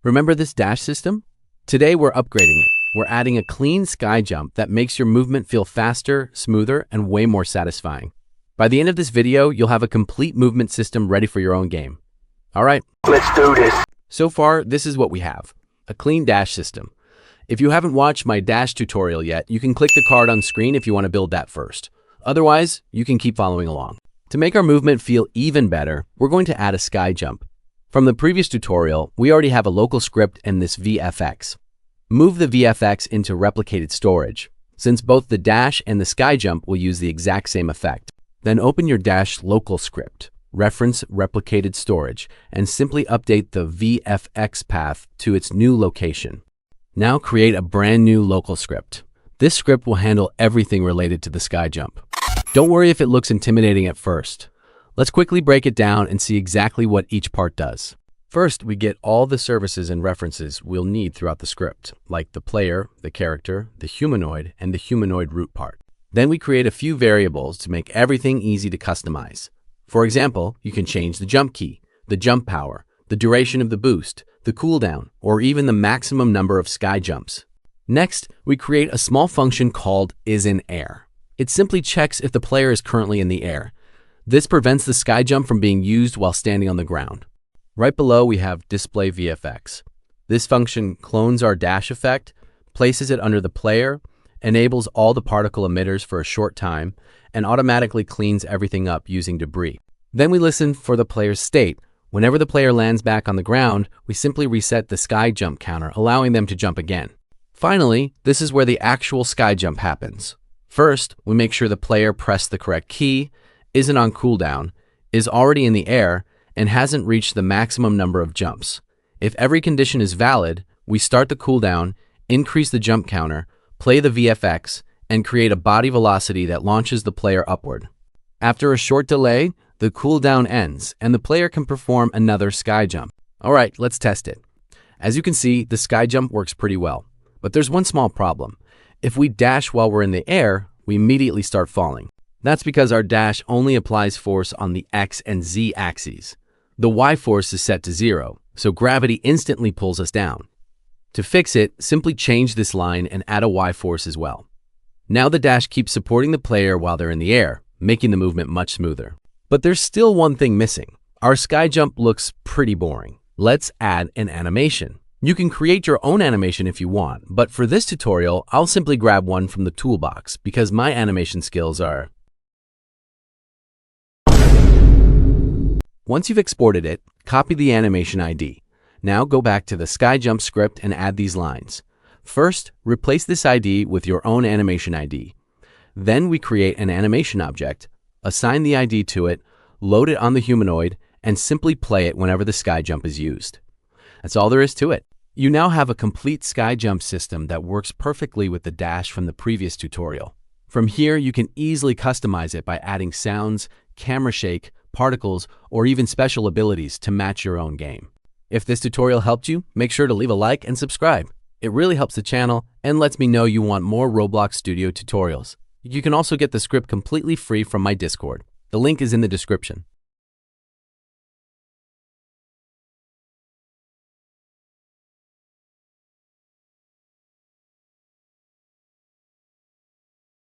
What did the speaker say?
Remember this dash system? Today we're upgrading it. We're adding a clean sky jump that makes your movement feel faster, smoother, and way more satisfying. By the end of this video, you'll have a complete movement system ready for your own game. All right, Let's do this. so far this is what we have. A clean dash system. If you haven't watched my dash tutorial yet, you can click the card on screen if you want to build that first. Otherwise, you can keep following along. To make our movement feel even better, we're going to add a sky jump. From the previous tutorial, we already have a local script in this VFX. Move the VFX into replicated storage, since both the dash and the sky jump will use the exact same effect. Then open your dash local script, reference replicated storage, and simply update the VFX path to its new location. Now create a brand new local script. This script will handle everything related to the sky jump. Don't worry if it looks intimidating at first. Let's quickly break it down and see exactly what each part does. First, we get all the services and references we'll need throughout the script, like the player, the character, the humanoid, and the humanoid root part. Then we create a few variables to make everything easy to customize. For example, you can change the jump key, the jump power, the duration of the boost, the cooldown, or even the maximum number of sky jumps. Next, we create a small function called isInAir. It simply checks if the player is currently in the air. This prevents the sky jump from being used while standing on the ground. Right below, we have Display VFX. This function clones our dash effect, places it under the player, enables all the particle emitters for a short time, and automatically cleans everything up using debris. Then we listen for the player's state. Whenever the player lands back on the ground, we simply reset the sky jump counter, allowing them to jump again. Finally, this is where the actual sky jump happens. First, we make sure the player pressed the correct key, isn't on cooldown, is already in the air, and hasn't reached the maximum number of jumps. If every condition is valid, we start the cooldown, increase the jump counter, play the VFX, and create a body velocity that launches the player upward. After a short delay, the cooldown ends, and the player can perform another sky jump. All right, let's test it. As you can see, the sky jump works pretty well, but there's one small problem. If we dash while we're in the air, we immediately start falling. That's because our dash only applies force on the X and Z axes. The Y force is set to 0, so gravity instantly pulls us down. To fix it, simply change this line and add a Y force as well. Now the dash keeps supporting the player while they're in the air, making the movement much smoother. But there's still one thing missing. Our sky jump looks pretty boring. Let's add an animation. You can create your own animation if you want, but for this tutorial, I'll simply grab one from the toolbox because my animation skills are... Once you've exported it, copy the animation ID. Now go back to the sky jump script and add these lines. First, replace this ID with your own animation ID. Then we create an animation object, assign the ID to it, load it on the humanoid, and simply play it whenever the sky jump is used. That's all there is to it. You now have a complete sky jump system that works perfectly with the dash from the previous tutorial. From here, you can easily customize it by adding sounds, camera shake, particles, or even special abilities to match your own game. If this tutorial helped you, make sure to leave a like and subscribe. It really helps the channel and lets me know you want more Roblox Studio tutorials. You can also get the script completely free from my Discord. The link is in the description.